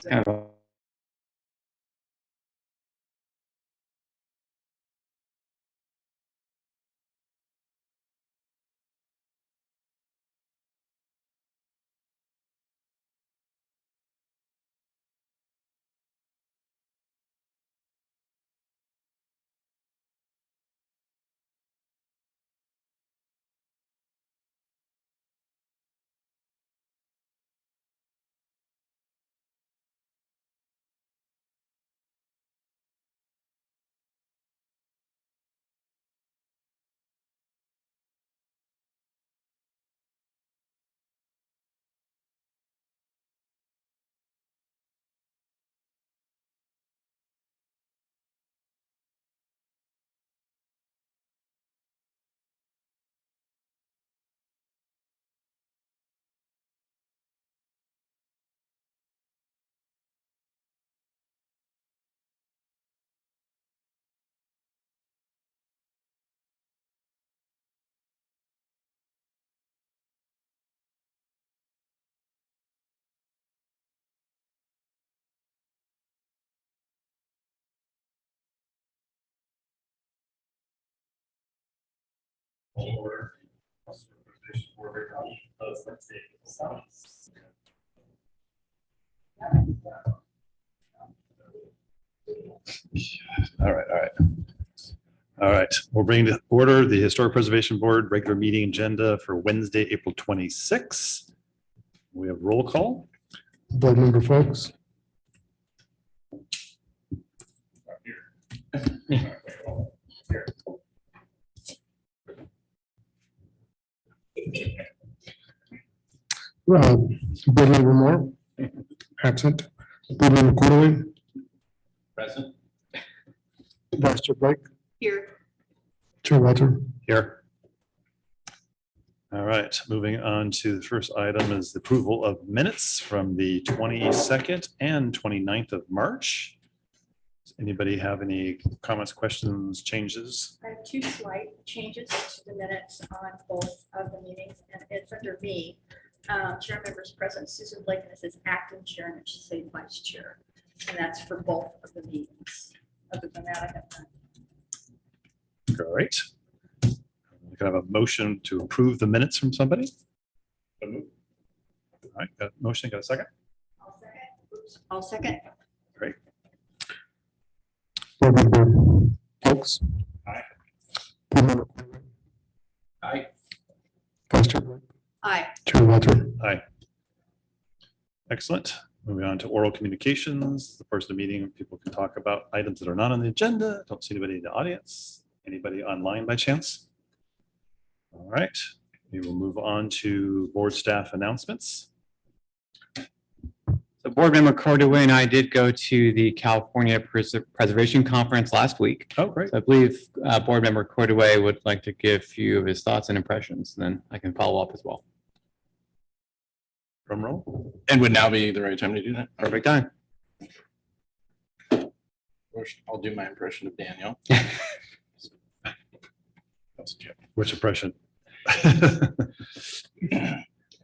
Kind of All right. We'll bring to order the Historic Preservation Board regular meeting agenda for Wednesday, April 26th. We have roll call. Board Member Folks. Board Member Moore. Absent. Board Member Cordeley. Present. Vice Chair Blake. Here. Chair Walter. Here. All right, moving on to the first item is the approval of minutes from the 22nd and 29th of March. Does anybody have any comments, questions, changes? I have two slight changes to the minutes on both of the meetings, and it's under me. Chair members present, Susan Blake, and it says acting chair, and it should say vice chair. And that's for both of the meetings. Other than that, I have none. Great. We can have a motion to approve the minutes from somebody. All right, got a motion, got a second? I'll second. Oops, I'll second. Great. Board Member Folks. Aye. Board Member Cordeley. Aye. Vice Chair Blake. Aye. Chair Walter. Aye. Excellent. Moving on to oral communications. The first of the meeting, people can talk about items that are not on the agenda. Don't see anybody in the audience. Anybody online by chance? All right, we will move on to board staff announcements. So Board Member Cordaway and I did go to the California Preservation Conference last week. Oh, great. So I believe Board Member Cordaway would like to give a few of his thoughts and impressions, and then I can follow up as well. Drum roll. And would now be the right time to do that? Perfect time. I'll do my impression of Daniel. That's a joke. Which impression?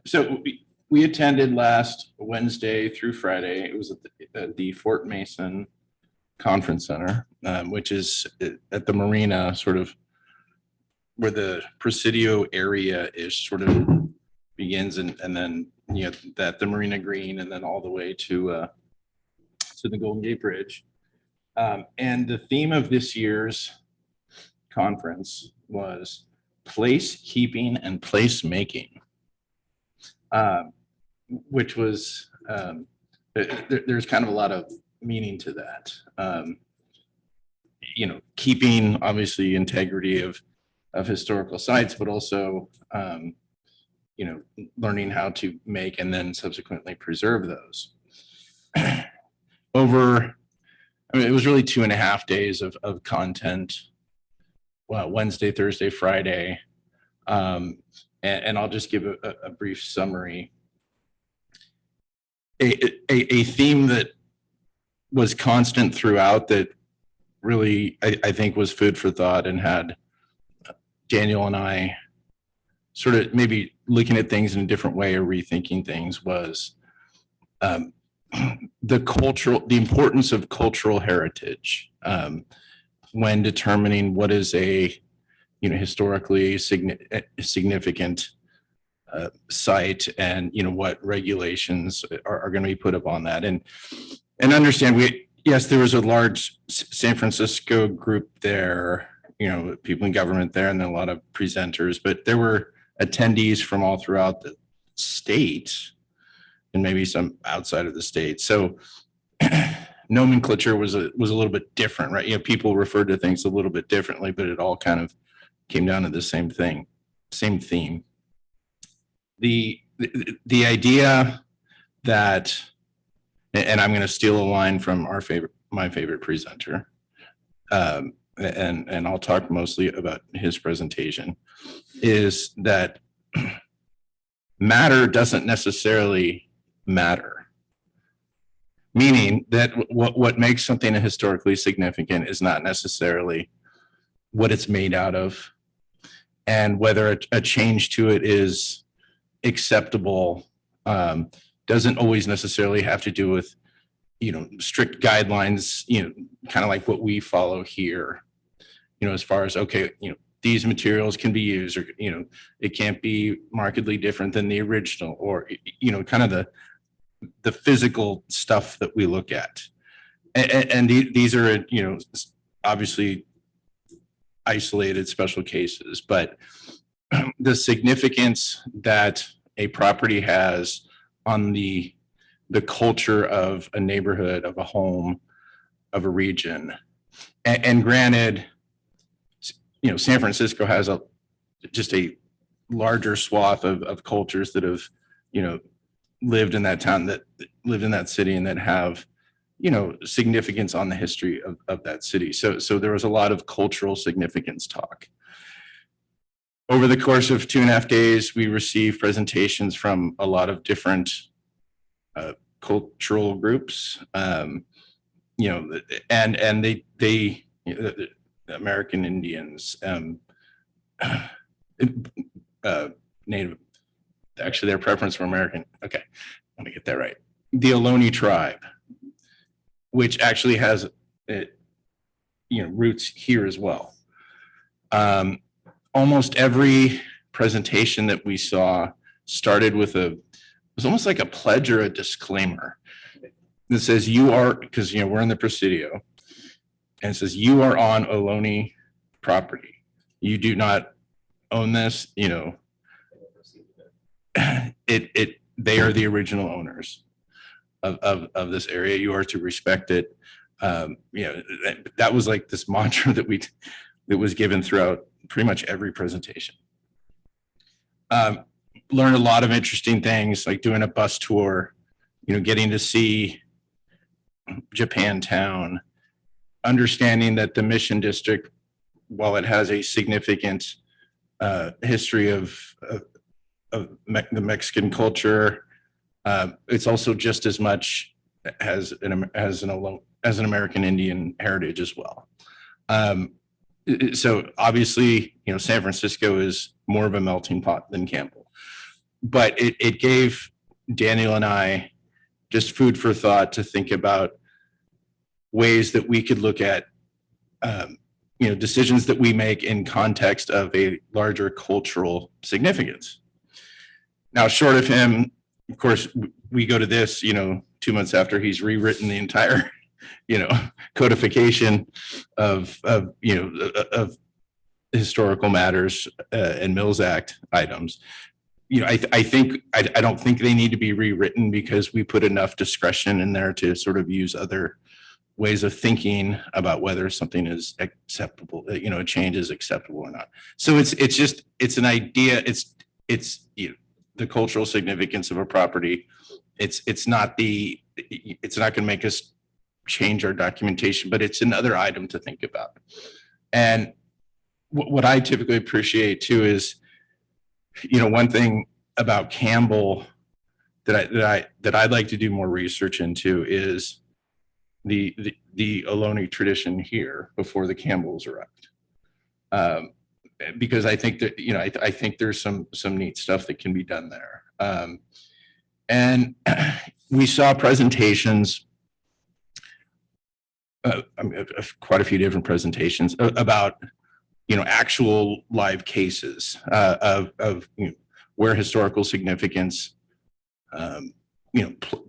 So we attended last Wednesday through Friday. It was at the Fort Mason Conference Center, which is at the marina, sort of where the Presidio area is sort of begins and then, you know, that the Marina Green and then all the way to the Golden Gate Bridge. And the theme of this year's conference was place keeping and place making, which was, there's kind of a lot of meaning to that. You know, keeping obviously integrity of historical sites, but also, you know, learning how to make and then subsequently preserve those. I mean, it was really 2.5 days of content. Well, Wednesday, Thursday, Friday. And I'll just give a brief summary. A theme that was constant throughout that really, I think was food for thought and had Daniel and I sort of maybe looking at things in a different way or rethinking things was the importance of cultural heritage when determining what is a historically significant site, and what regulations are going to be put upon that, and understand yes, there was a large San Francisco group there, people in government there, and then a lot of presenters, but there were attendees from all throughout the state and maybe some outside of the state. So nomenclature was a little bit different, right? People referred to things a little bit differently, but it all kind of came down to the same thing, same theme. The idea that, and I'm going to steal a line from my favorite presenter, and I'll talk mostly about his presentation, is that matter doesn't necessarily matter. Meaning that what makes something historically significant is not necessarily what it's made out of, and whether a change to it is acceptable doesn't always necessarily have to do with strict guidelines, kind of like what we follow here, as far as, okay, these materials can be used, or it can't be markedly different than the original, or kind of the physical stuff that we look at. And these are obviously isolated special cases, but the significance that a property has on the culture of a neighborhood, of a home, of a region. And granted, San Francisco has just a larger swath of cultures that have, lived in that town, that lived in that city, and that have, significance on the history of that city. So there was a lot of cultural significance talk. Over the course of 2.5 days, we received presentations from a lot of different cultural groups, and they the American Indians, Native, actually their preference for American. Okay, let me get that right. The Ohlone tribe, which actually has roots here as well. Almost every presentation that we saw started with it was almost like a pledge or a disclaimer that says you are, because we're in the Presidio, and it says you are on Ohlone property. You do not own this, they are the original owners of this area. You are to respect it. That was like this mantra that was given throughout pretty much every presentation. Learned a lot of interesting things, like doing a bus tour, getting to see Japantown, understanding that the Mission District, while it has a significant history of the Mexican culture, it's also just as much as an American Indian heritage as well. So obviously, San Francisco is more of a melting pot than Campbell, but it gave Daniel and I just food for thought to think about ways that we could look at, decisions that we make in context of a larger cultural significance. Now, short of him, of course, we go to this, 2 months after he's rewritten the entire, codification of historical matters and Mills Act items. I don't think they need to be rewritten, because we put enough discretion in there to sort of use other ways of thinking about whether something is acceptable, a change is acceptable or not. So it's an idea. It's the cultural significance of a property. It's not going to make us change our documentation, but it's another item to think about. And what I typically appreciate too is, one thing about Campbell that I'd like to do more research into is the Ohlone tradition here before the Campbells arrived. Because I think that, I think there's some neat stuff that can be done there. And we saw presentations, quite a few different presentations about, actual live cases of where historical significance,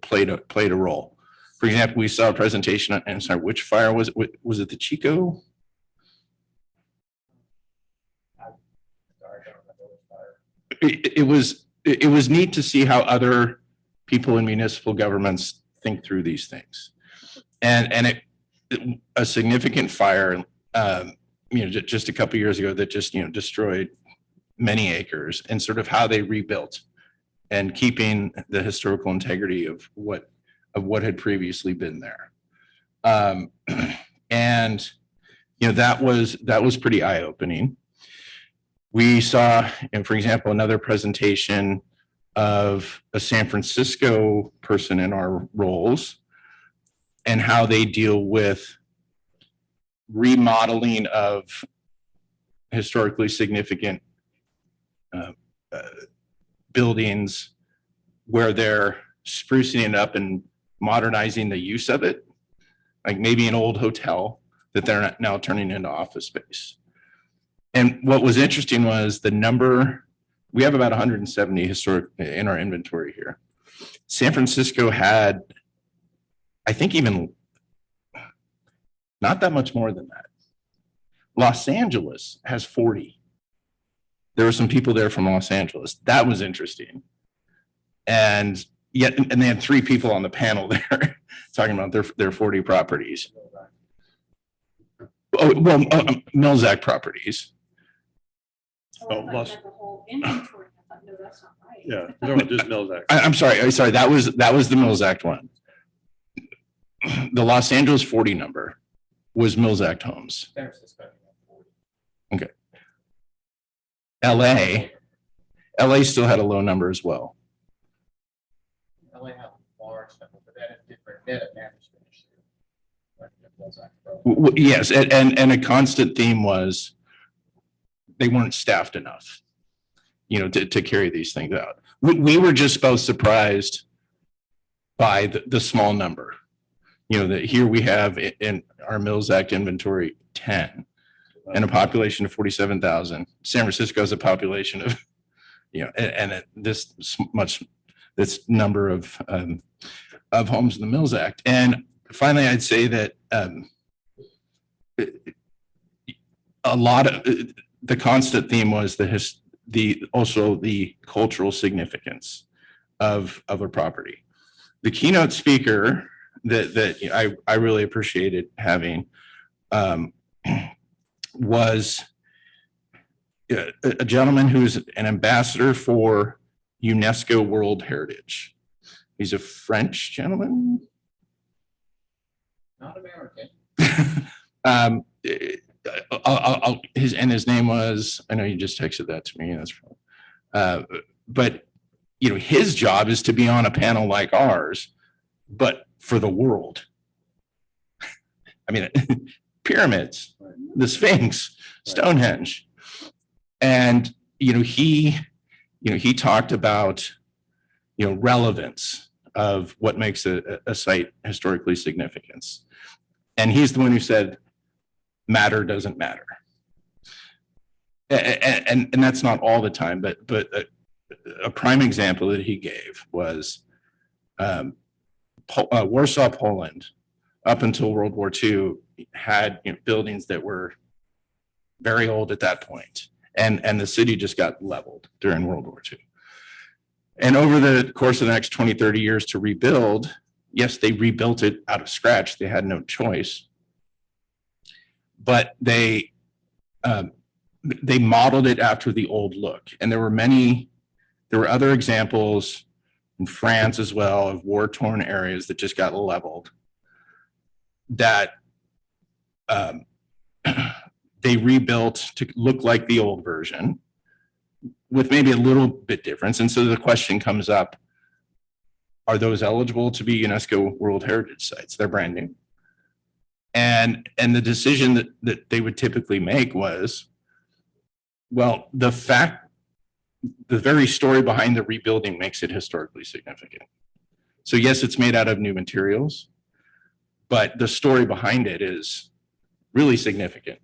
played a role. For example, we saw a presentation on, and sorry, which fire was it? Was it the Chico? It was neat to see how other people in municipal governments think through these things, and a significant fire, just a couple of years ago that just destroyed many acres, and sort of how they rebuilt and keeping the historical integrity of what had previously been there, and that was pretty eye-opening. We saw, for example, another presentation of a San Francisco person in our roles and how they deal with remodeling of historically significant buildings where they're sprucing it up and modernizing the use of it, like maybe an old hotel that they're now turning into office space. And what was interesting was the number. We have about 170 historic in our inventory here. San Francisco had, I think, even not that much more than that. Los Angeles has 40. There were some people there from Los Angeles. That was interesting. And yet, and they had 3 people on the panel there talking about their 40 properties. Oh, well, Milzak properties. Oh, I lost- thought the whole inventory. I thought, no, that's not right. Yeah, you're talking about just Mills Act. I'm sorry. That was the Mills Act one. The Los Angeles 40 number was Mills Act homes. Okay. LA still had a low number as well. LA had a large number, but that is different. They had a management issue. Yes, and a constant theme was they weren't staffed enough, to carry these things out. We were just both surprised by the small number. That here we have in our Mills Act inventory 10 and a population of 47,000. San Francisco has a population of, this number of homes in the Mills Act. And finally, I'd say that a lot of the constant theme was also the cultural significance of a property. The keynote speaker that I really appreciated having was a gentleman who's an ambassador for UNESCO World Heritage. He's a French gentleman. Not American. His name was, I know you just texted that to me. But his job is to be on a panel like ours, but for the world. I mean, pyramids, the Sphinx, Stonehenge. And, he talked about, relevance of what makes a site historically significant. And he's the one who said, matter doesn't matter. And that's not all the time, but a prime example that he gave was Warsaw, Poland, up until World War II, had buildings that were very old at that point. And the city just got leveled during World War II. And over the course of the next 20, 30 years to rebuild, yes, they rebuilt it out of scratch. They had no choice. But they modeled it after the old look. And there were other examples in France as well of war-torn areas that just got leveled that they rebuilt to look like the old version with maybe a little bit difference. And so the question comes up, are those eligible to be UNESCO World Heritage Sites? They're brand new. And the decision that they would typically make was, well, the very story behind the rebuilding makes it historically significant. So yes, it's made out of new materials, but the story behind it is really significant.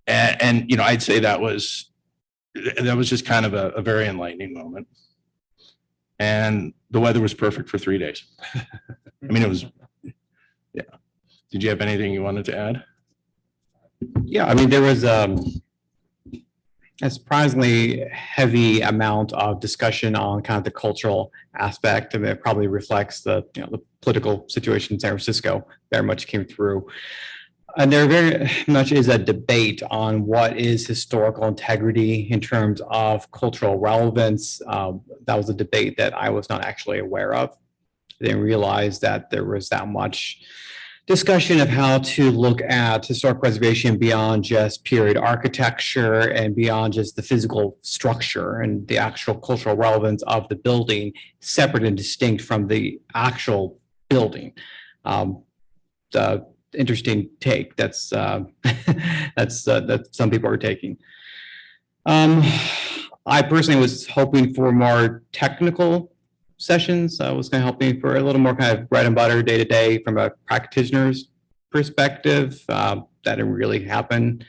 And I'd say that was just kind of a very enlightening moment. And the weather was perfect for 3 days. I mean, it was, yeah. Did you have anything you wanted to add? Yeah, I mean, there was a surprisingly heavy amount of discussion on kind of the cultural aspect, and it probably reflects the political situation in San Francisco very much came through. And there very much is a debate on what is historical integrity in terms of cultural relevance. That was a debate that I was not actually aware of. I didn't realize that there was that much discussion of how to look at historic preservation beyond just period architecture and beyond just the physical structure and the actual cultural relevance of the building, separate and distinct from the actual building. The interesting take that's that some people are taking. I personally was hoping for more technical sessions. I was kind of hoping for a little more kind of bread and butter day to day from a practitioner's perspective. That didn't really happen.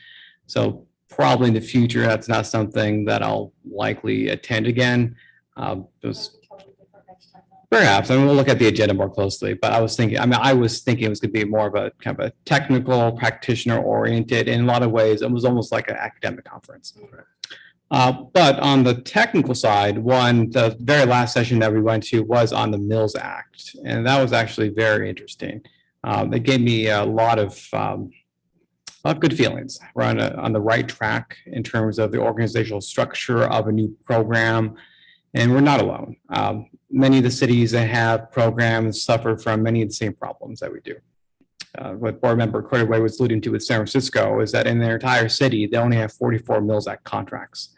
So probably in the future, that's not something that I'll likely attend again. Perhaps, I mean, we'll look at the agenda more closely, but I was thinking it was going to be more of a kind of a technical, practitioner oriented. In a lot of ways, it was almost like an academic conference. But on the technical side, the very last session that we went to was on the Mills Act, and that was actually very interesting. It gave me a lot of good feelings. We're on the right track in terms of the organizational structure of a new program, and we're not alone. Many of the cities that have programs suffer from many of the same problems that we do. What board member Cordaway was alluding to with San Francisco is that in their entire city, they only have 44 Mills Act contracts,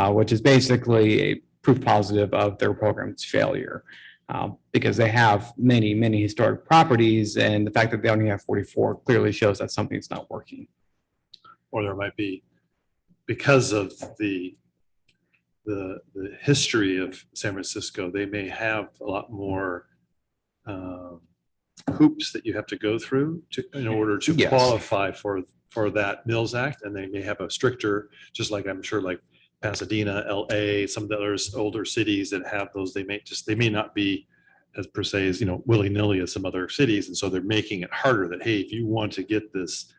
which is basically a proof positive of their program's failure, because they have many, many historic properties, and the fact that they only have 44 clearly shows that something's not working. Or there might be, because of the history of San Francisco, they may have a lot more hoops that you have to go through in order to Yes. qualify for that Mills Act, and they may have a stricter, just like I'm sure like Pasadena, LA, some of the other older cities that have those, they may not be as per se as willy-nilly as some other cities, and so they're making it harder that, hey, if you want to get this,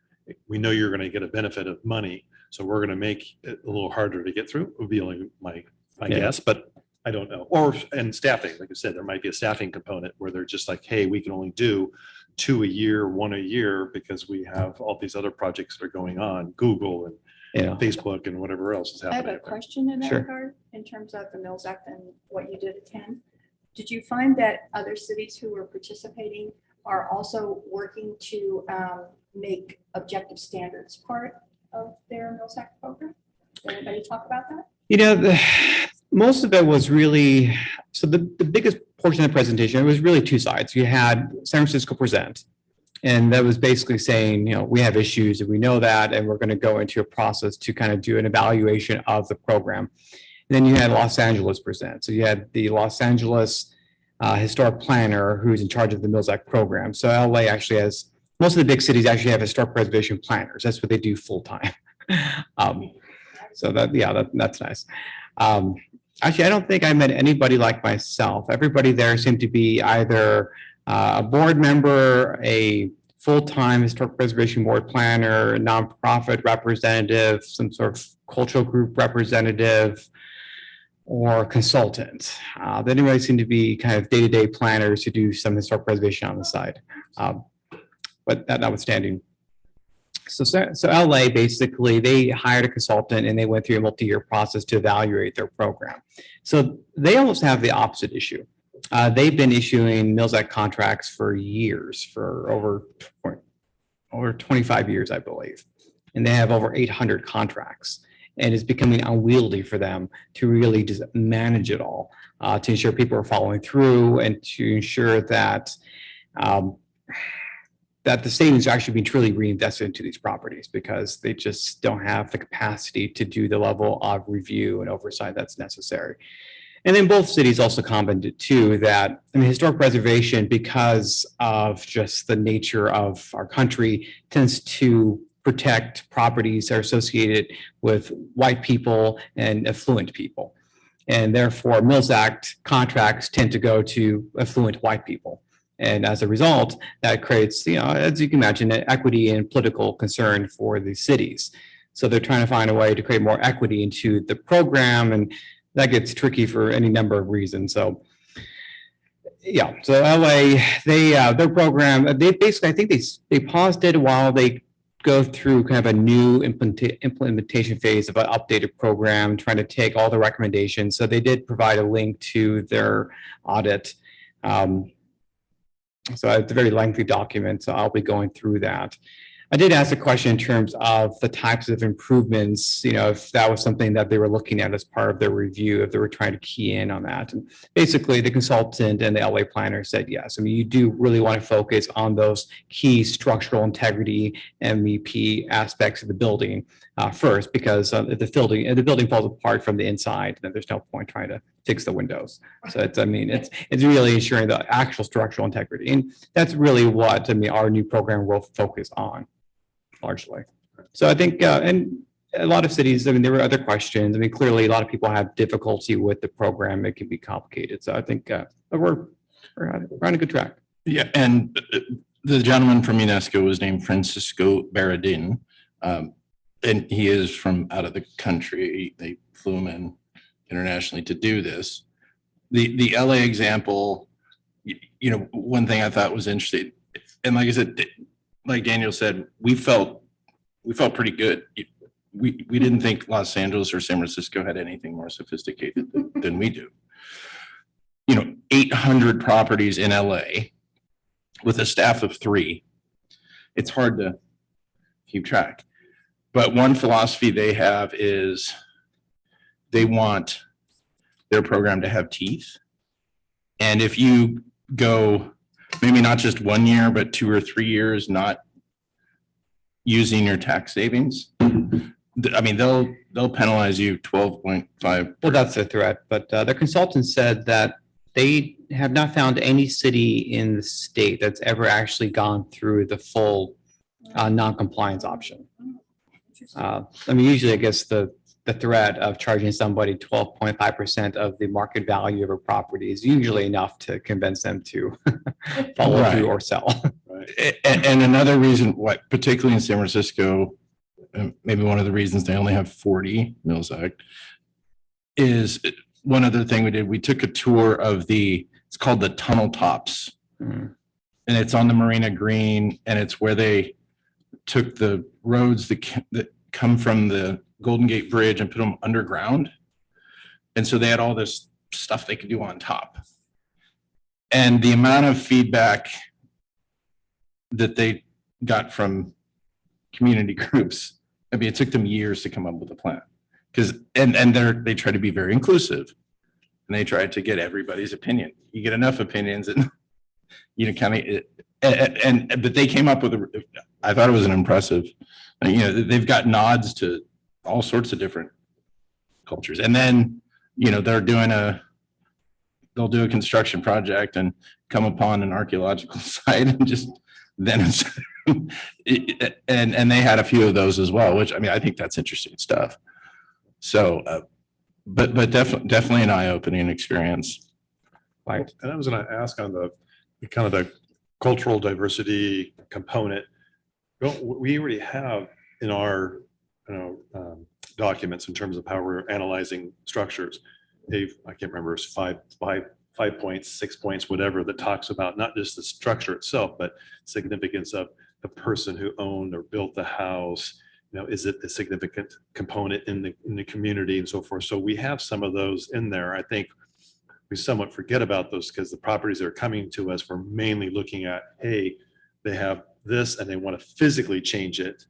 we know you're going to get a benefit of money, so we're going to make it a little harder to get through. Would be only my guess, but I don't know. And staffing, like I said, there might be a staffing component where they're just like, hey, we can only do 2 a year, 1 a year, because we have all these other projects that are going on, Google and Facebook and whatever else is I have happening. a question in that Sure. regard, in terms of the Mills Act and what you did attend. Did you find that other cities who were participating are also working to make objective standards part of their Mills Act program? Did anybody talk about that? Most of it was really, so the biggest portion of the presentation, it was really two sides. You had San Francisco present, and that was basically saying, we have issues and we know that, and we're going to go into a process to kind of do an evaluation of the program. And then you had Los Angeles present. So you had the Los Angeles historic planner who's in charge of the Mills Act program. So LA actually has, most of the big cities actually have historic preservation planners. That's what they do full time. So that's nice. Actually, I don't think I met anybody like myself. Everybody there seemed to be either a board member, a full-time historic preservation board planner, a nonprofit representative, some sort of cultural group representative, or consultant. They didn't really seem to be kind of day-to-day planners who do some historic preservation on the side. But that notwithstanding. So LA, basically, they hired a consultant and they went through a multi-year process to evaluate their program. So they almost have the opposite issue. They've been issuing Mills Act contracts for years, for over 25 years, I believe. And they have over 800 contracts. And it's becoming unwieldy for them to really just manage it all, to ensure people are following through and to ensure that that the savings are actually being truly reinvested into these properties, because they just don't have the capacity to do the level of review and oversight that's necessary. And then both cities also commented too that, I mean, historic preservation, because of just the nature of our country, tends to protect properties that are associated with white people and affluent people. And therefore, Mills Act contracts tend to go to affluent white people. And as a result, that creates, as you can imagine, an equity and political concern for the cities. So they're trying to find a way to create more equity into the program, and that gets tricky for any number of reasons. So, yeah, so LA, their program, they basically, I think they paused it while they go through kind of a new implementation phase of an updated program, trying to take all the recommendations. So they did provide a link to their audit. So it's a very lengthy document, so I'll be going through that. I did ask a question in terms of the types of improvements, if that was something that they were looking at as part of their review, if they were trying to key in on that. And basically, the consultant and the LA planner said yes. I mean, you do really want to focus on those key structural integrity MVP aspects of the building first, because if the building falls apart from the inside, then there's no point trying to fix the windows. So it's really ensuring the actual structural integrity. And that's really what, our new program will focus on largely. So I think, and a lot of cities, there were other questions. Clearly a lot of people have difficulty with the program. It can be complicated. So I think we're on a good track. Yeah, and the gentleman from UNESCO was named Francisco Baradin, and he is from out of the country. They flew him in internationally to do this. The LA example, one thing I thought was interesting, and like I said, like Daniel said, we felt pretty good. We didn't think Los Angeles or San Francisco had anything more sophisticated than we do. 800 properties in LA with a staff of 3. It's hard to keep track. But one philosophy they have is they want their program to have teeth. And if you go maybe not just 1 year, but 2 or 3 years not using your tax savings, they'll penalize you 12.5. Well, that's a threat, but the consultant said that they have not found any city in the state that's ever actually gone through the full non-compliance option. Usually I guess the threat of charging somebody 12.5% of the market value of a property is usually enough to convince them to follow Right. through or sell. And another reason why, particularly in San Francisco, maybe one of the reasons they only have 40 Mills Act, is one other thing we did. We took a tour of it's called the Tunnel Tops. Mm. And it's on the Marina Green, and it's where they took the roads that come from the Golden Gate Bridge and put them underground. And so they had all this stuff they could do on top. And the amount of feedback that they got from community groups, it took them years to come up with a plan. They try to be very inclusive, and they try to get everybody's opinion. You get enough opinions, and but they came up with I thought it was an impressive. They've got nods to all sorts of different cultures, and then they'll do a construction project and come upon an archaeological site, and and they had a few of those as well, which I think that's interesting stuff. So, but definitely an eye-opening experience. Right. And I was going to ask on the kind of the cultural diversity component. We already have in our documents in terms of how we're analyzing structures. I can't remember, it's 5 points, 6 points, whatever, that talks about not just the structure itself, but significance of the person who owned or built the house. Is it a significant component in the community and so forth? So we have some of those in there. I think we somewhat forget about those because the properties that are coming to us, we're mainly looking at, hey, they have this and they want to physically change it.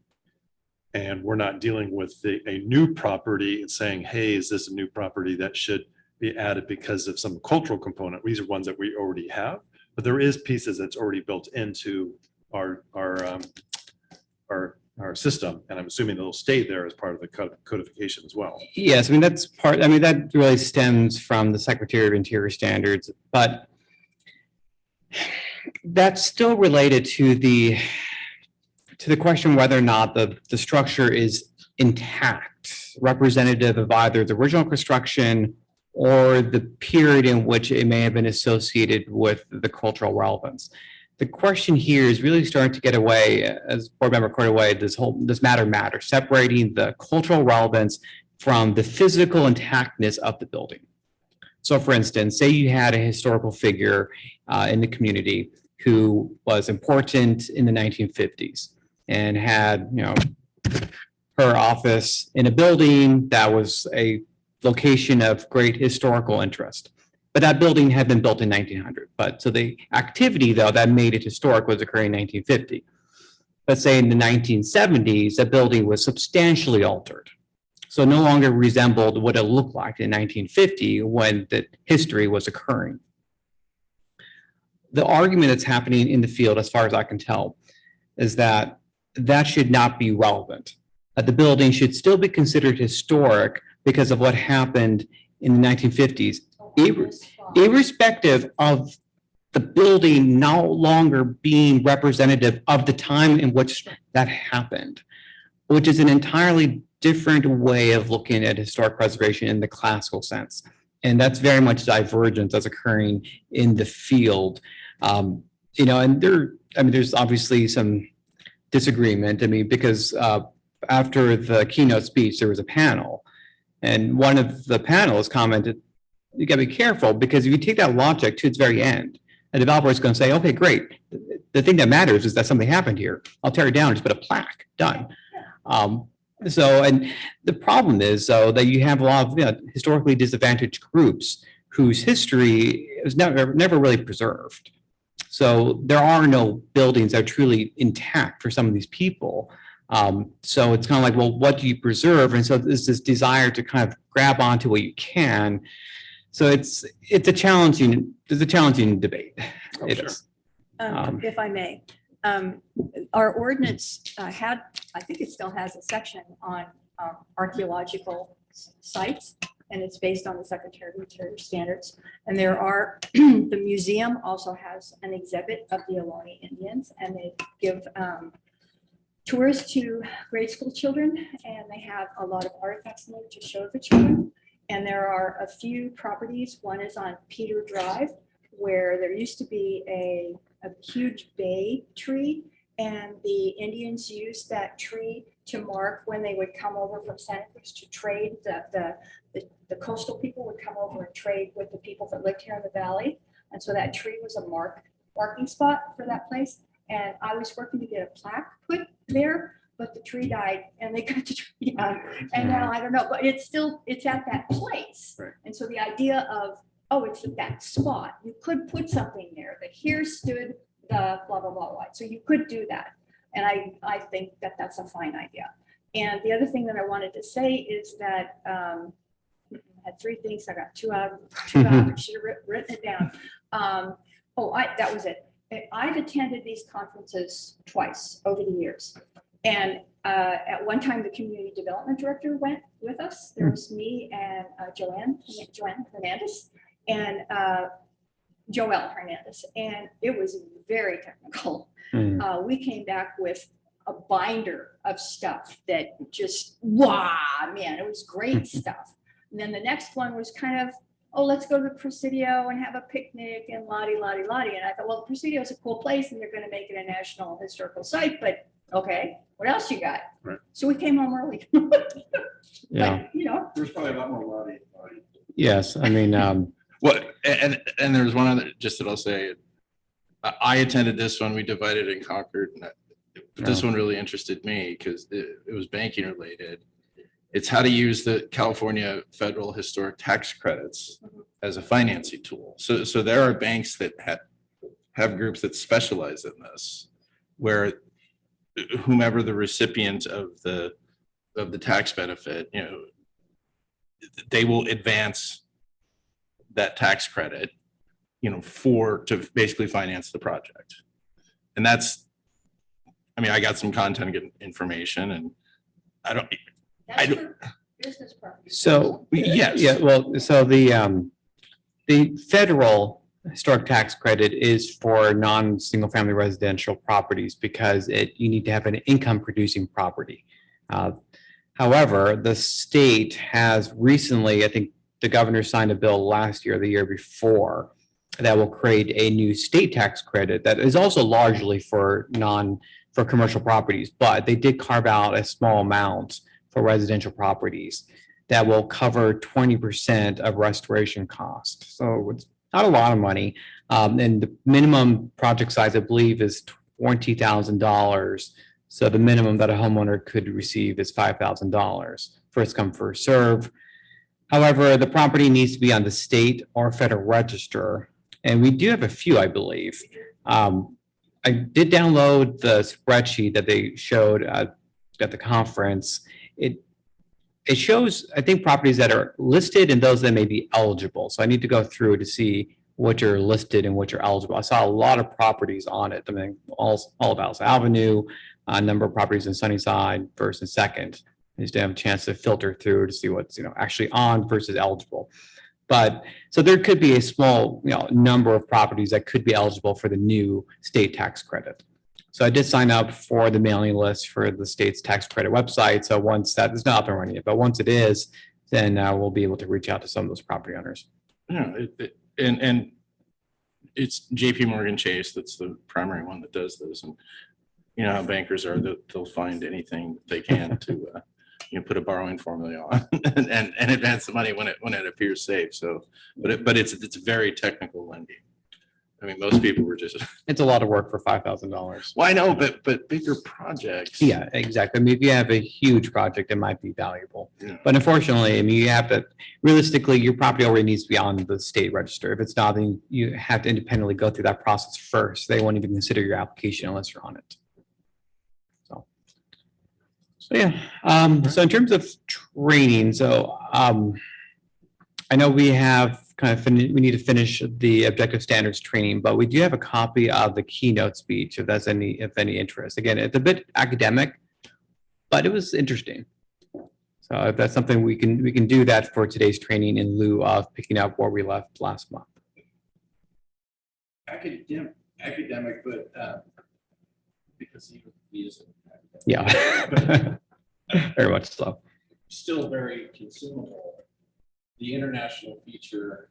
And we're not dealing with a new property and saying, hey, is this a new property that should be added because of some cultural component? These are ones that we already have, but there is pieces that's already built into our our system, and I'm assuming they'll stay there as part of the codification as well. Yes, I mean, that's part, I mean, that really stems from the Secretary of Interior standards, but that's still related to the question whether or not the structure is intact, representative of either the original construction or the period in which it may have been associated with the cultural relevance. The question here is really starting to get away, as board member Cordaway, this matter, separating the cultural relevance from the physical intactness of the building. So for instance, say you had a historical figure in the community who was important in the 1950s and had, her office in a building that was a location of great historical interest. But that building had been built in 1900. But so the activity, though, that made it historic was occurring in 1950. But say in the 1970s, the building was substantially altered. So no longer resembled what it looked like in 1950 when the history was occurring. The argument that's happening in the field, as far as I can tell, is that that should not be relevant. That the building should still be considered historic because of what happened in the 1950s. Irrespective of the building no longer being representative of the time in which that happened, which is an entirely different way of looking at historic preservation in the classical sense. And that's very much divergence that's occurring in the field. And there's obviously some disagreement. I mean, because after the keynote speech, there was a panel, and one of the panelists commented, you got to be careful because if you take that logic to its very end, a developer is going to say, okay, great. The thing that matters is that something happened here. I'll tear it down and just put a plaque, done. And the problem is, though, that you have a lot of historically disadvantaged groups whose history is never really preserved. So there are no buildings that are truly intact for some of these people. So it's kind of like, well, what do you preserve? And so there's this desire to kind of grab onto what you can. So it's a challenging debate. It is. If I may, our ordinance had, I think it still has a section on archaeological sites, and it's based on the Secretary of Interior standards. And there are, the museum also has an exhibit of the Ohlone Indians, and they give tours to grade school children, and they have a lot of artifacts in there to show the children. And there are a few properties. One is on Peter Drive, where there used to be a huge bay tree, and the Indians used that tree to mark when they would come over from Santa Cruz to trade. The coastal people would come over and trade with the people that lived here in the valley. And so that tree was a marking spot for that place. And I was working to get a plaque put there, but the tree died and they cut the tree down. And now I don't know, but it's at that place. Right. And so the idea of, oh, it's at that spot, you could put something there that here stood the blah, blah, blah, blah. So you could do that. And I think that that's a fine idea. And the other thing that I wanted to say is that I had three things. I got two out. I should have written it down. That was it. I've attended these conferences twice over the years. And at one time, the community development director went with us. There was me and Joanne Hernandez and Joelle Hernandez. And it was very technical. We came back with a binder of stuff that just, wow, man, it was great stuff. And then the next one was kind of, oh, let's go to Presidio and have a picnic and la-di. And I thought, well, Presidio is a cool place and they're going to make it a national historical site, but okay, what else you got? Right. So we came home early. Yeah. But, There's probably a lot more lobby. Yes. I mean, Well, and there's one other, just that I'll say, I attended this one, we divided and conquered. But this one really interested me because it was banking related. It's how to use the California federal historic tax credits as a financing tool. So there are banks that have groups that specialize in this, where whomever the recipient of the tax benefit, they will advance that tax credit, to basically finance the project. And that's I mean, I got some content information and I don't, That's don't- for business property. So, yes. yeah, well, so the federal historic tax credit is for non-single family residential properties because you need to have an income producing property. However, the state has recently, I think the governor signed a bill last year, the year before, that will create a new state tax credit that is also largely for commercial properties, but they did carve out a small amount for residential properties that will cover 20% of restoration cost. So it's not a lot of money. And the minimum project size, I believe, is $20,000. So the minimum that a homeowner could receive is $5,000. First come, first serve. However, the property needs to be on the state or federal register. And we do have a few, I believe. I did download the spreadsheet that they showed at the conference. It shows, I think, properties that are listed and those that may be eligible. So I need to go through to see which are listed and which are eligible. I saw a lot of properties on it. I mean, all of Alice Avenue, a number of properties in Sunnyside, First and Second. I just didn't have a chance to filter through to see what's actually on versus eligible. But so there could be a small number of properties that could be eligible for the new state tax credit. So I did sign up for the mailing list for the state's tax credit website. So once that is not up and running yet, but once it is, then we'll be able to reach out to some of those property owners. Yeah, and it's JP Morgan Chase that's the primary one that does this, and you know how bankers are, they'll find anything they can to put a borrowing formula on and advance the money when it appears safe. So, but it's very technical lending. I mean, most people were just, It's a lot of work for $5,000. well, I know, but bigger projects. Yeah, exactly. I mean, if you have a huge project, it might be valuable. Yeah. But unfortunately, I mean, you have to, realistically, your property already needs to be on the state register. If it's not, then you have to independently go through that process first. They won't even consider your application unless you're on it. So yeah, so in terms of training, so I know we have we need to finish the objective standards training, but we do have a copy of the keynote speech if that's any interest. Again, it's a bit academic, but it was interesting. So if that's something we can do that for today's training in lieu of picking up where we left last month. Academic, but because he is Yeah, very much so. still very consumable. The international feature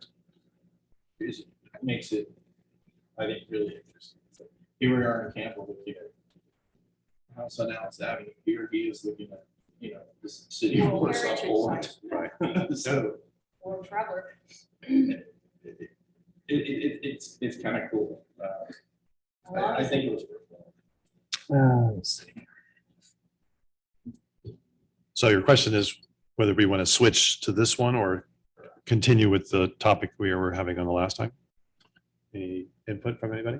makes it, I think, really interesting. So here we are in Campbell looking at house on Alice Avenue. Here he is looking at, this city of World Warsaw, Heritage Poland. Site. So World Traveler. it's kind of cool. I think it was worthwhile. Let's see. So your question is whether we want to switch to this one or continue with the topic we were having on the last time? Any input from anybody?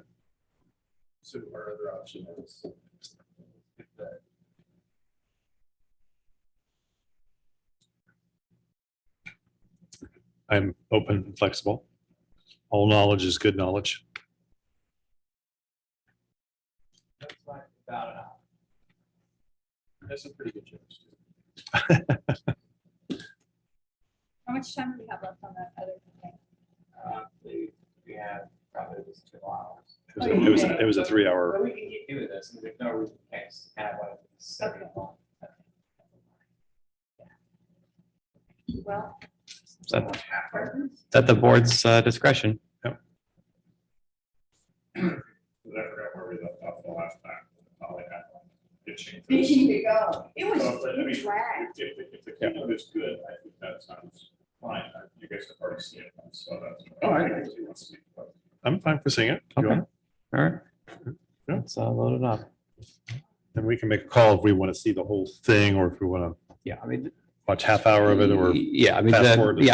So our other option is that I'm open and flexible. All knowledge is good knowledge. that's a pretty good choice. How much time do we have left on that other thing? We have probably just 2 hours. It was a 3-hour. But we can get through this, and there's no reason we can't just have one. Well. Is that- pardon? Is that the board's discretion? I forgot where we left off the last time. Probably had one pitching. for this. Pitching to go. It was, Well, but I mean, it dragged. If the keynote is good, I think that sounds fine. You guys have already seen it, so that's. Oh, I- think you want to speak about it. I'm fine for seeing it. If you Okay. want. All right. Yeah. Let's load it up. And we can make a call if we want to see the whole thing or if we want to Yeah, I mean, watch half hour of it or. yeah, I mean, fast forward to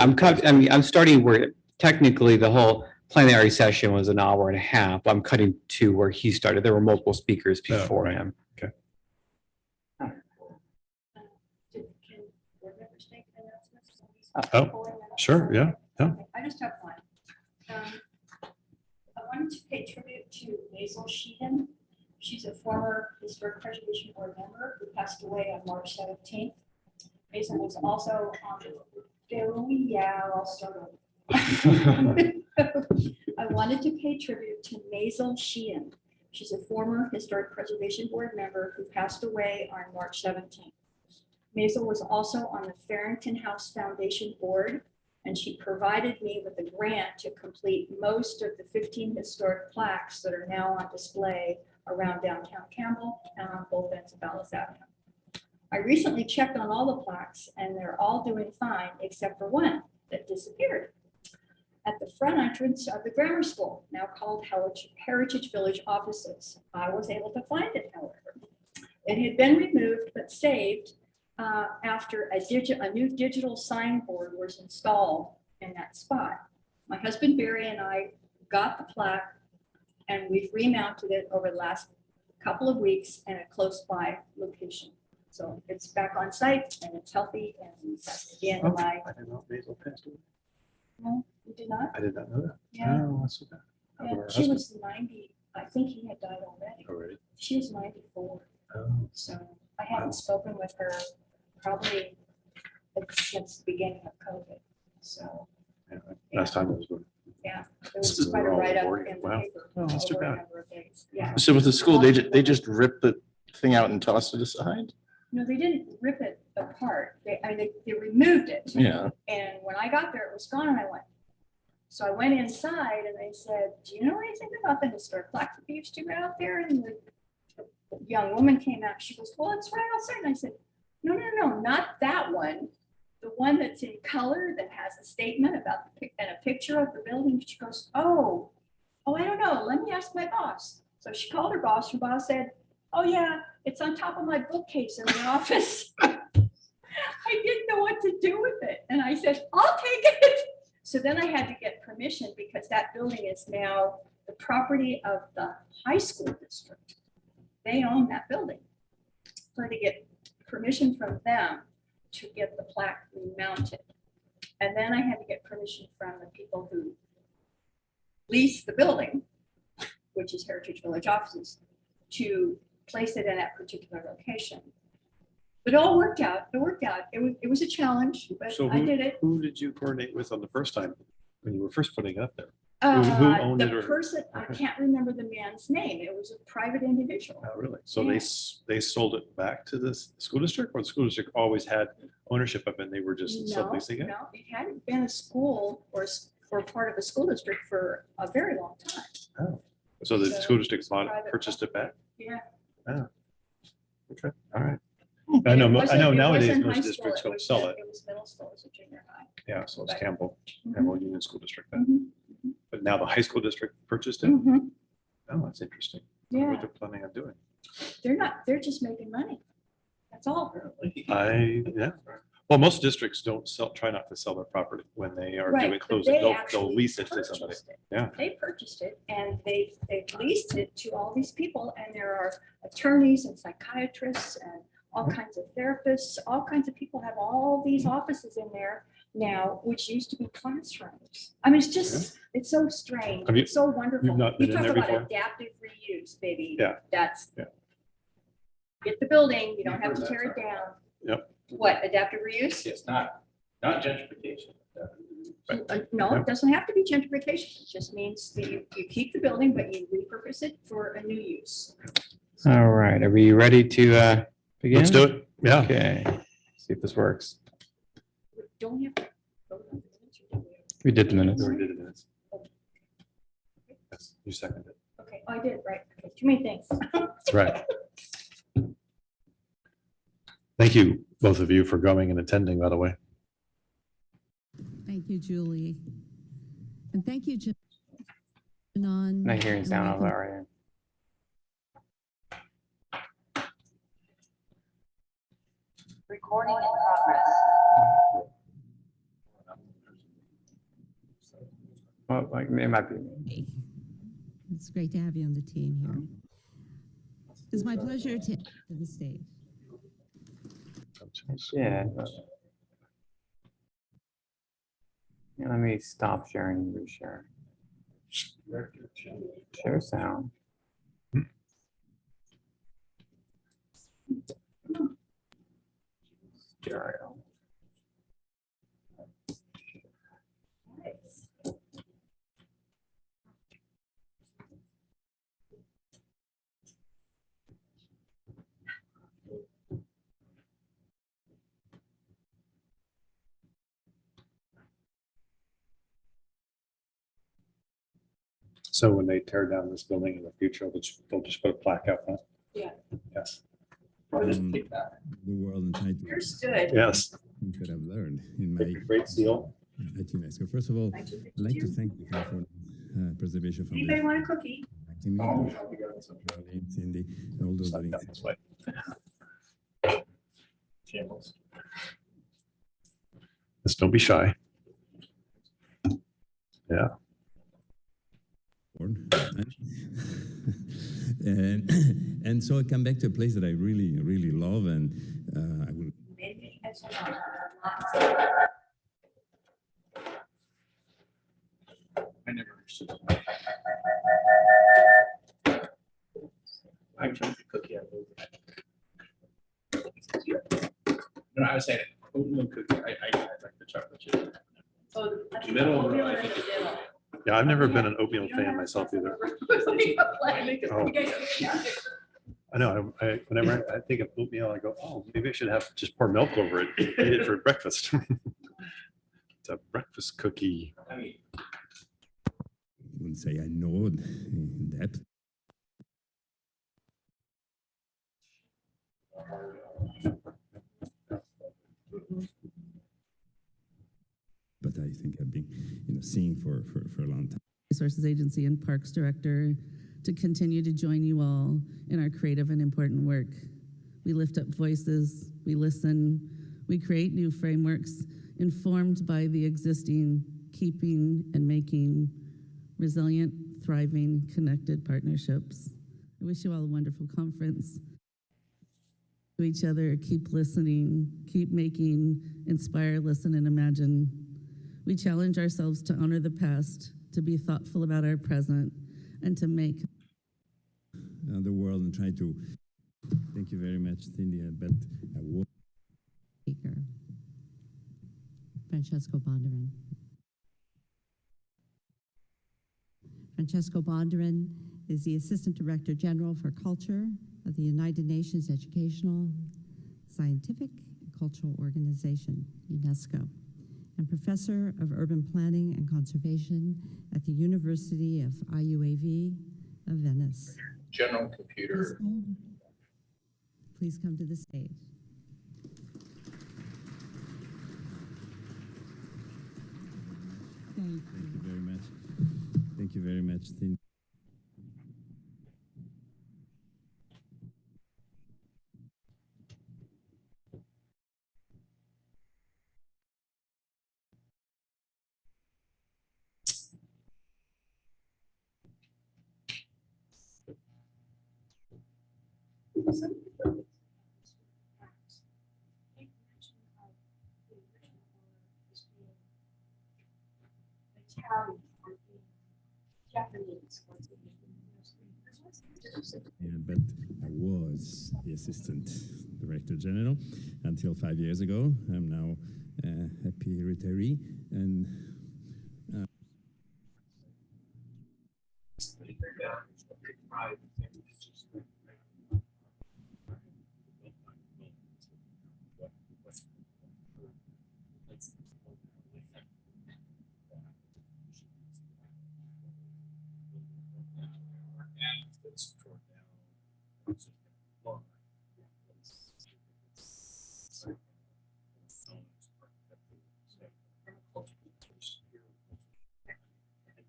I'm starting where technically the whole plenary session was an hour and a half. I'm cutting to where he started. There were multiple speakers Oh, before right. him. Can board members make announcements? Oh, sure, yeah, yeah. Okay, I just have one. I wanted to pay tribute to Basil Sheehan. She's a former Historic Preservation Board member who passed away on March 17th. Mason was also I'll start over. I wanted to pay tribute to Maisel Sheehan. She's a former Historic Preservation Board member who passed away on March 17th. Maisel was also on the Farrington House Foundation Board, and she provided me with a grant to complete most of the 15 historic plaques that are now on display around downtown Campbell and on both ends of Dallas Avenue. I recently checked on all the plaques, and they're all doing fine except for one that disappeared at the front entrance of the grammar school, now called Heritage Village offices. I was able to find it, however. It had been removed but saved after a new digital signboard was installed in that spot. My husband Barry and I got the plaque, and we've remounted it over the last couple of weeks in a close by location. So it's back on site and it's healthy, and that's the end of my, I didn't know Basil passed away. no, you did not? I did not know that. Yeah. Oh, that's so bad. How Yeah, about her she husband? was 90, I think he had died already. Already. She was 94, Oh, so I haven't spoken with her probably since the beginning of COVID. So yeah. Last time it was. it was So quite a they're all write-up reporting. in the Wow. paper Oh, that's too over a bad. number of days. Yeah, So with the school, they just ripped the thing out and tossed it aside? no, they didn't rip it apart. They removed it. Yeah. And when I got there, it was gone, and so I went inside and they said, do you know anything about the historic plaque that they used to go out there? And the young woman came out, she goes, well, it's right outside. And I said, no, not that one. The one that's in color that has a statement about and a picture of the building. She goes, oh, I don't know. Let me ask my boss. So she called her boss. Her boss said, oh yeah, it's on top of my bookcase in the office. I didn't know what to do with it. And I said, I'll take it. So then I had to get permission because that building is now the property of the high school district. They own that building. So I had to get permission from them to get the plaque remounted. And then I had to get permission from the people who lease the building, which is Heritage Village offices, to place it in that particular location. But it all worked out. It worked out. It was a challenge, but So I did it. who did you coordinate with on the first time when you were first putting it up there? who owned it or- The person, I can't remember the man's name. It was a private individual. Oh, really? So Yeah. they sold it back to the school district, or the school district always had ownership of it and they were just No, subleasing it? no, it hadn't been a school or part of a school district for a very long time. So the So, school district private purchased it back? Yeah. Okay, all right. And I know, it I wasn't- know it nowadays wasn't most high school, districts it don't was- sell it. It was middle school, it was a junior high. Yeah, so it's But- Campbell Mhm, Union School District then. mhm, But now the high school district purchased it? mhm. Oh, that's interesting. I wonder Yeah, What they're planning on doing. they're just making money. That's all. Yeah. Well, most districts don't try not to sell their property when they are Right, doing but closing. they They'll actually lease it to somebody. purchased it. Yeah. They purchased it and they've leased it to all these people, and there are attorneys and psychiatrists and all kinds of therapists, all kinds of people have all these offices in there now, which used to be classrooms. I mean, it's just, it's so strange. Have you- It's so wonderful. you've not You been in talk there about before? adaptive reuse, baby. Yeah. That's. Yeah. Get the building, you don't You've have heard to that tear it term. down. Yep. What, adaptive reuse? It's not gentrification. No, Yep. it doesn't have to be gentrification. It just means that you keep the building, but you repurpose it for a new use. All right, are we ready to begin? Let's do it. Yeah. Okay, see if this works. We Don't have to. vote on the minutes, or do we? We did the minutes. We did the minutes. Yes, you seconded it. Okay, oh, I did, right. Okay, too many things. That's right. Thank you, both of you, for going and attending, by the way. Thank you, Julie. And thank you, Janon. Not hearing and sound Michael. over there. Recording in progress. Well, like, it might be. Hey, it's great to have you on the team here. It's my pleasure to the stage. Yeah. Yeah, let me stop sharing and reshare. Share sound. So when they tear down this building in the future, they'll just put a plaque out front? Yeah. Yes, The world and try to Understood. yes. think that I've learned in my Great seal. at UNESCO. First of all, I'd like to 1952. thank the California Preservation Anybody Foundation. want a cookie? Acting me, Cindy, and all those Slide living. down this way. Shambles. Just don't be shy. Yeah. And so I come back to a place that I really, really love, and I will. Maybe as well. I never understood. I took the cookie out of it. No, I was saying oatmeal cookie. I like the chocolate chip. Oh, I think Middle, oatmeal I in think the it's- middle. Yeah, I've never been an You oatmeal don't fan have myself to- either. You guys can- I know, whenever I think of oatmeal, I go, oh, maybe I should have, just pour milk over it, eat it for breakfast. It's a breakfast cookie. I mean, Wouldn't say I know in depth. But I think I've been, seeing for a long time. Resources Agency and Parks Director to continue to join you all in our creative and important work. We lift up voices, we listen, we create new frameworks informed by the existing, keeping and making resilient, thriving, connected partnerships. I wish you all a wonderful conference. To each other, keep listening, keep making, inspire, listen, and imagine. We challenge ourselves to honor the past, to be thoughtful about our present, and to make The world and try to. Thank you very much, Cindy. But I will. Speaker, Francesco Bondarin. Francesco Bondarin is the Assistant Director General for Culture of the United Nations Educational, Scientific, and Cultural Organization, UNESCO, and Professor of Urban Planning and Conservation at the University of IUAV of Venice. general computer. Please come to the stage. Thank you. Thank you very much. Thank you very much, Cindy. Yeah, but I was the Assistant Director General until 5 years ago. I'm now a happy retiree, and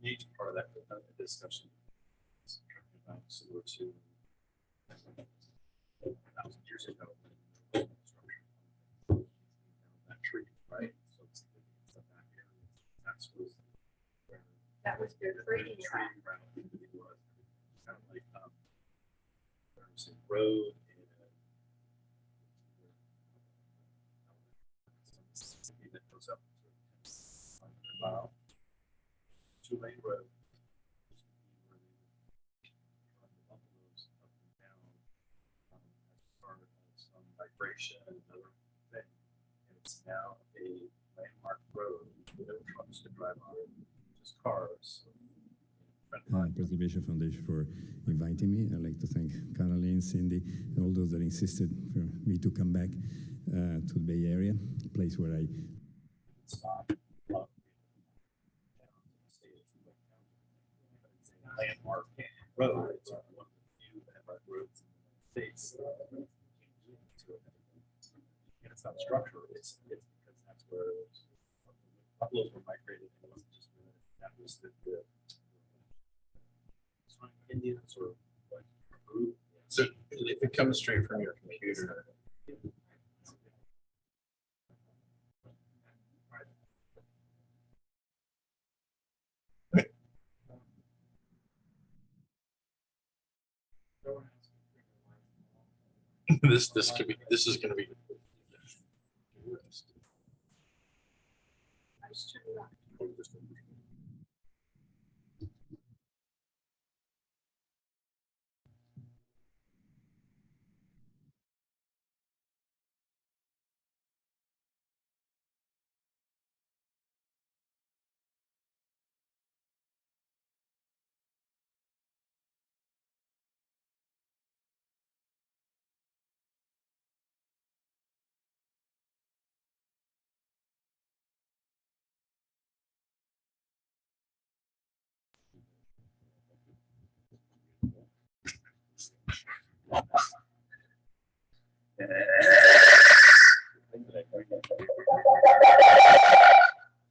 Engage part of that discussion. Similar to 1,000 years ago. That tree, right? So it's the back area. That's was where That was their the breeding tree ground. ground was. Kind of like there's a road and that goes up to 100 mile. 2-lane road. Buffaloes up and down as part of some vibration and other thing. road, no trucks to drive on it, just cars. Preservation Foundation for inviting me. I'd like to thank Caroline, Cindy, and all those that insisted for me to come back to the Bay Area, a place where I Landmark road. It's one of the few landmark roads in the States. And it's not structural, it's because that's where buffaloes were migrated. It wasn't just that was the Indians or like group. So if it comes straight from your computer, this could be, this is going to be.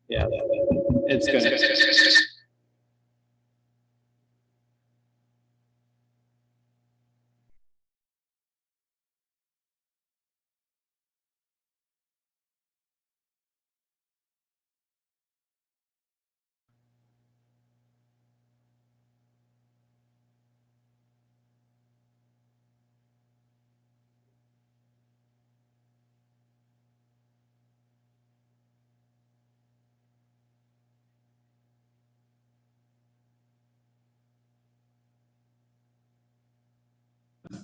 Yeah, it's good.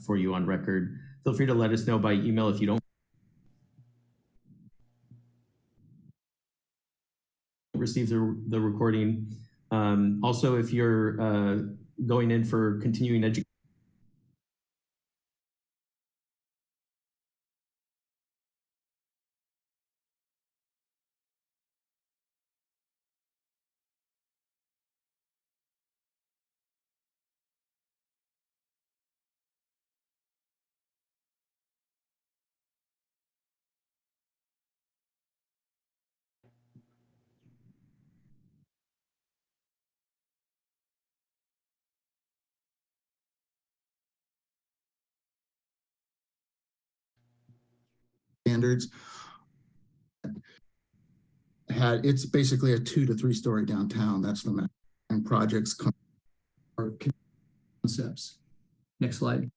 For you on record. Feel free to let us know by email if you don't receive the recording. Also, if you're going in for continuing education, Standards. It's basically a 2 to 3 story downtown. That's the map. And projects are concepts. Next slide.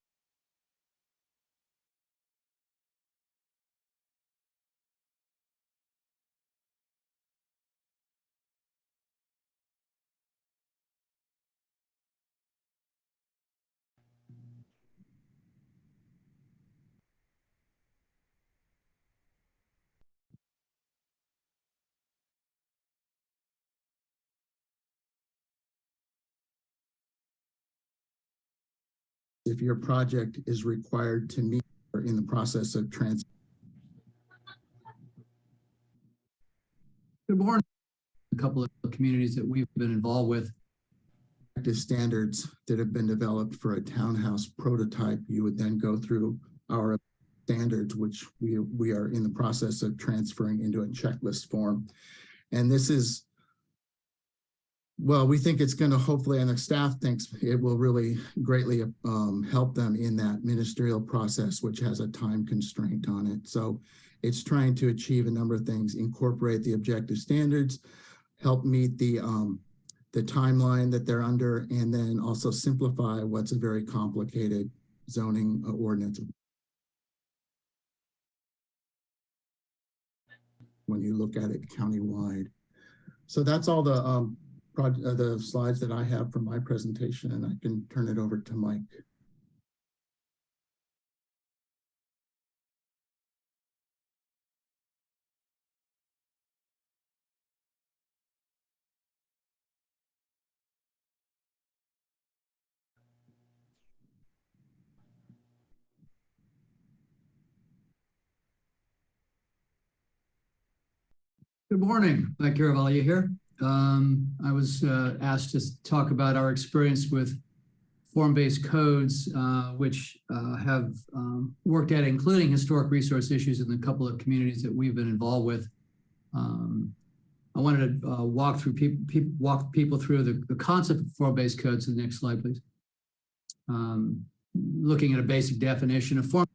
If your project is required to meet or in the process of trans. Good morning. A couple of communities that we've been involved with. Standards that have been developed for a townhouse prototype, you would then go through our standards, which we are in the process of transferring into a checklist form. And this is, well, we think it's going to hopefully, and the staff thinks it will really greatly help them in that ministerial process, which has a time constraint on it. So it's trying to achieve a number of things, incorporate the objective standards, help meet the timeline that they're under, and then also simplify what's a very complicated zoning ordinance when you look at it countywide. So that's all the slides that I have for my presentation, and I can turn it over to Mike. Good morning. Mike Caravalli here. I was asked to talk about our experience with form-based codes, which have worked at including historic resource issues in the couple of communities that we've been involved with. I wanted to walk people through the concept of form-based codes. The next slide, please. Looking at a basic definition of form.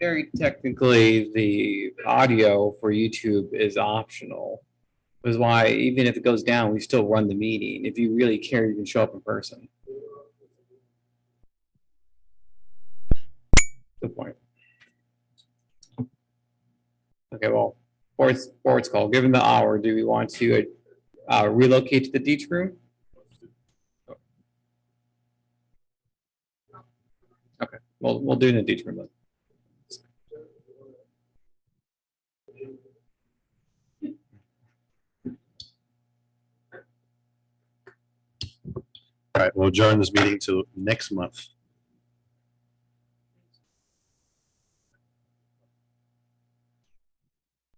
Very technically, the audio for YouTube is optional. Which is why even if it goes down, we still run the meeting. If you really care, you can show up in person. Good point. Okay, well, board's call. Given the hour, do we want to relocate to the Deech room? Okay, we'll do it in the Deech room then. All right, we'll adjourn this meeting to next month.